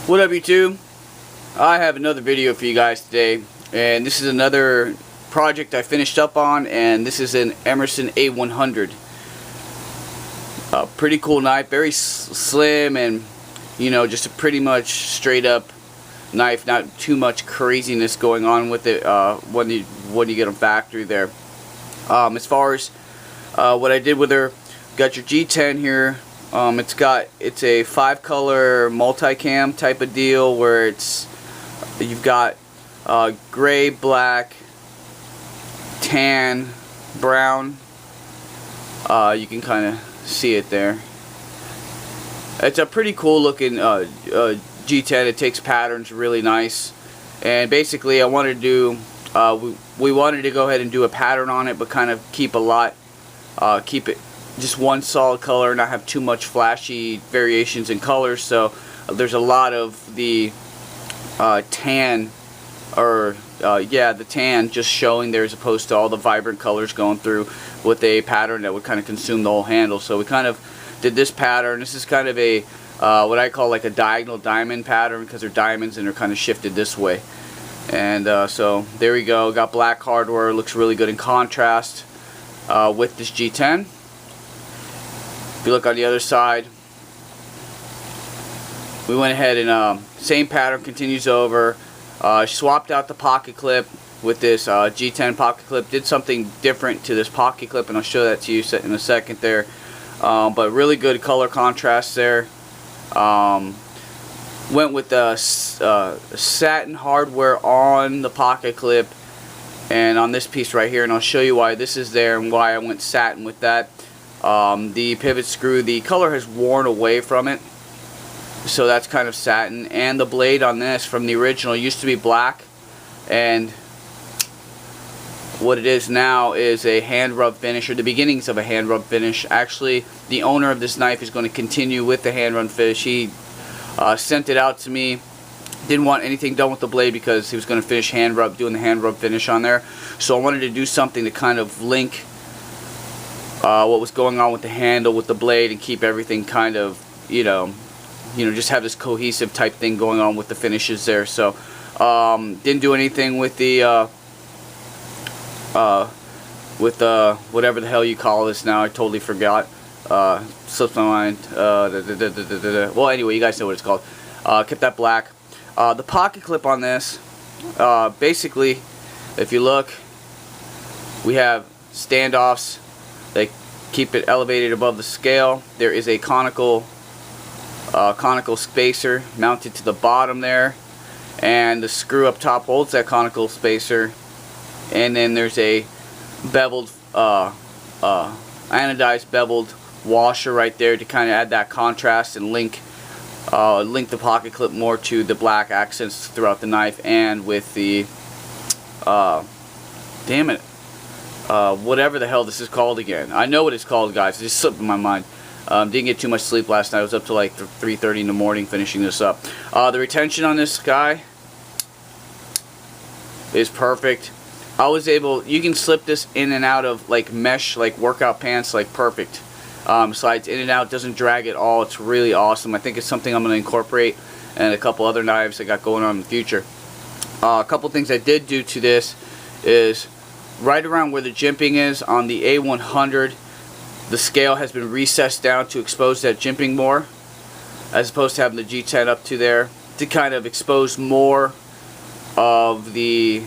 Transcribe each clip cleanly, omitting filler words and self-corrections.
What up, YouTube? I have another video for you guys today, and this is another project I finished up on, and this is an Emerson A100. Pretty cool knife, very slim, and just a pretty much straight up knife. Not too much craziness going on with it when you get them factory there. As far as what I did with her, got your G10 here. It's a 5-color multicam type of deal where you've got gray, black, tan, brown. You can kind of see it there. It's a pretty cool looking G10. It takes patterns really nice, and basically I wanted to do we wanted to go ahead and do a pattern on it, but kind of keep it just one solid color, not have too much flashy variations in colors. So there's a lot of the tan, the tan just showing there, as opposed to all the vibrant colors going through with a pattern that would kind of consume the whole handle. So we kind of did this pattern. This is kind of a what I call like a diagonal diamond pattern, because they're diamonds and they're kind of shifted this way. And so there we go. Got black hardware. Looks really good in contrast with this G10. If you look on the other side, we went ahead and same pattern continues over. Swapped out the pocket clip with this G10 pocket clip. Did something different to this pocket clip, and I'll show that to you in a second there. But really good color contrast there. Went with the satin hardware on the pocket clip and on this piece right here, and I'll show you why this is there and why I went satin with that. The pivot screw, the color has worn away from it, so that's kind of satin. And the blade on this from the original used to be black, and what it is now is a hand rub finish, or the beginnings of a hand rub finish. Actually, the owner of this knife is going to continue with the hand rub finish. He sent it out to me. Didn't want anything done with the blade because he was going to finish doing the hand rub finish on there. So I wanted to do something to kind of link what was going on with the handle with the blade, and keep everything kind of just have this cohesive type thing going on with the finishes there. So didn't do anything with the whatever the hell you call this now. I totally forgot. Slipped my mind. Well, anyway, you guys know what it's called. Kept that black. The pocket clip on this, basically, if you look, we have standoffs. They keep it elevated above the scale. There is a conical spacer mounted to the bottom there, and the screw up top holds that conical spacer. And then there's a beveled, anodized beveled washer right there to kind of add that contrast and link the pocket clip more to the black accents throughout the knife, and with the whatever the hell this is called again. I know what it's called, guys. It just slipped in my mind. Didn't get too much sleep last night. I was up to like 3:30 in the morning finishing this up. The retention on this guy is perfect. You can slip this in and out of like mesh, like workout pants, like perfect. Slides in and out, doesn't drag at all. It's really awesome. I think it's something I'm going to incorporate and a couple other knives I got going on in the future. A couple things I did do to this is right around where the jimping is on the A100, the scale has been recessed down to expose that jimping more, as opposed to having the G10 up to there, to kind of expose more of the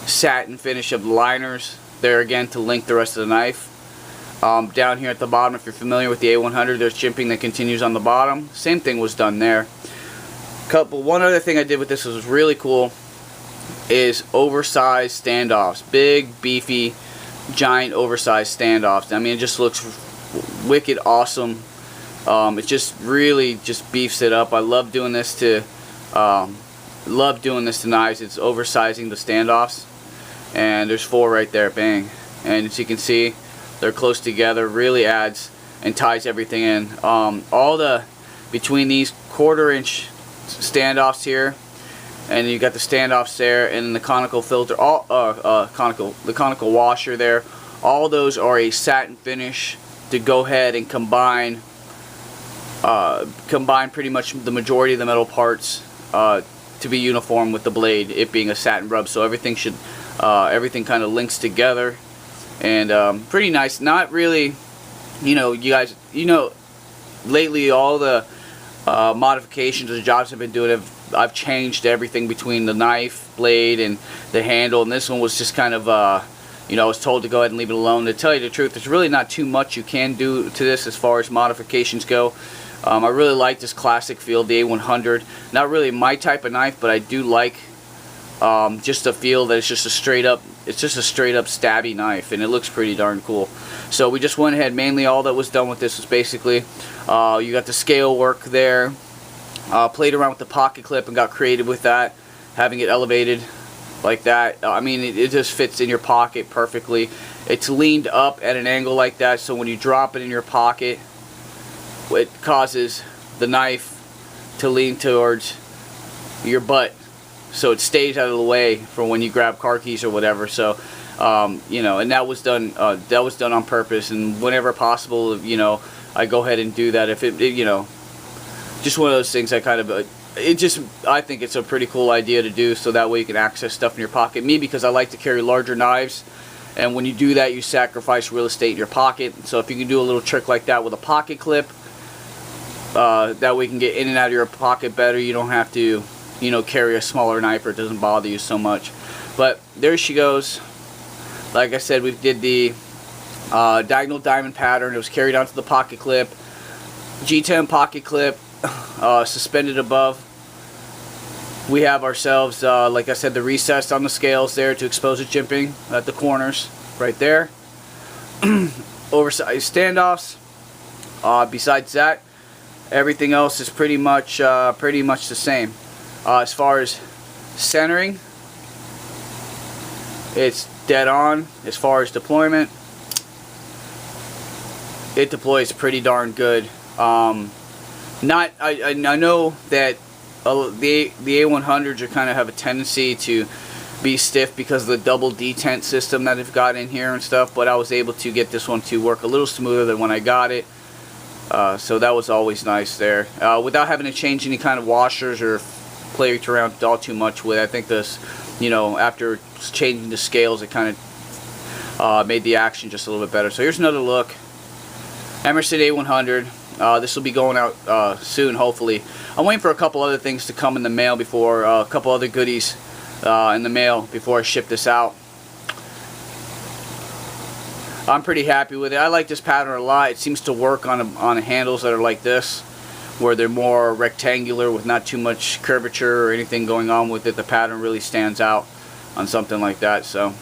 satin finish of the liners there, again to link the rest of the knife. Down here at the bottom, if you're familiar with the A100, there's jimping that continues on the bottom. Same thing was done there. One other thing I did with this was really cool is oversized standoffs. Big, beefy, giant oversized standoffs. I mean, it just looks wicked awesome. It just really just beefs it up. I love doing this to knives. It's oversizing the standoffs, and there's 4 right there, bang. And as you can see, they're close together. Really adds and ties everything in. Between these 1/4-inch standoffs here, and you got the standoffs there, and the conical filter, the conical washer there. All those are a satin finish to go ahead and combine pretty much the majority of the metal parts to be uniform with the blade, it being a satin rub, so everything should everything kind of links together, and pretty nice. Not really, you know, you guys, you know, lately all the modifications the jobs I've been doing, I've changed everything between the knife blade and the handle, and this one was just kind of you know, I was told to go ahead and leave it alone. To tell you the truth, there's really not too much you can do to this as far as modifications go. I really like this classic feel, the A100. Not really my type of knife, but I do like just the feel that it's just a straight up stabby knife, and it looks pretty darn cool. So we just went ahead, mainly all that was done with this was basically you got the scale work there, played around with the pocket clip and got creative with that, having it elevated like that. I mean, it just fits in your pocket perfectly. It's leaned up at an angle like that, so when you drop it in your pocket, it causes the knife to lean towards your butt, so it stays out of the way for when you grab car keys or whatever. So you know, and that was done on purpose, and whenever possible, you know, I go ahead and do that. If it you know, just one of those things I kind of I think it's a pretty cool idea to do, so that way you can access stuff in your pocket. Me, because I like to carry larger knives, and when you do that, you sacrifice real estate in your pocket. So if you can do a little trick like that with a pocket clip, that way you can get in and out of your pocket better. You don't have to, you know, carry a smaller knife, or it doesn't bother you so much. But there she goes. Like I said, we did the diagonal diamond pattern. It was carried onto the pocket clip, G10 pocket clip, suspended above. We have ourselves, like I said, the recess on the scales there to expose the jimping at the corners, right there. Oversized standoffs. Besides that, everything else is pretty much the same. As far as centering, it's dead on. As far as deployment, it deploys pretty darn good. I know that the A100s are kind of have a tendency to be stiff because of the double detent system that they've got in here and stuff, but I was able to get this one to work a little smoother than when I got it. So that was always nice there, without having to change any kind of washers or play around all too much with. I think this, you know, after changing the scales, it kind of made the action just a little bit better. So here's another look. Emerson A100. This will be going out soon, hopefully. I'm waiting for a couple other things to come in the mail before, a couple other goodies in the mail before I ship this out. I'm pretty happy with it. I like this pattern a lot. It seems to work on handles that are like this, where they're more rectangular with not too much curvature or anything going on with it. The pattern really stands out on something like that. So,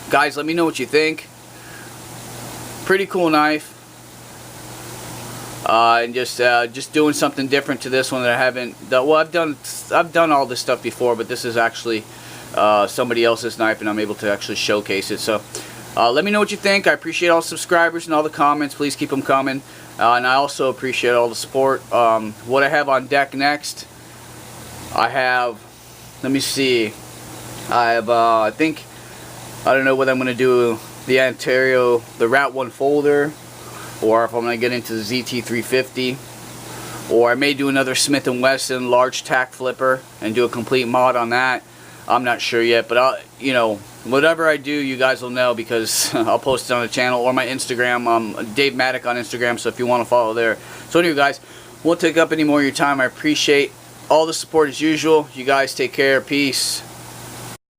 guys, let me know what you think. Pretty cool knife. And just doing something different to this one that I haven't done. Well, I've done all this stuff before, but this is actually somebody else's knife, and I'm able to actually showcase it. So let me know what you think. I appreciate all the subscribers and all the comments. Please keep them coming. And I also appreciate all the support. What I have on deck next, I have, let me see, I have I don't know whether I'm going to do the Ontario, the Rat 1 folder, or if I'm going to get into the ZT350, or I may do another Smith & Wesson large tack flipper and do a complete mod on that. I'm not sure yet, but you know, whatever I do, you guys will know, because I'll post it on the channel or my Instagram. Dave Maddock on Instagram, so if you want to follow there. So anyway, guys, won't take up any more of your time. I appreciate all the support as usual. You guys take care. Peace.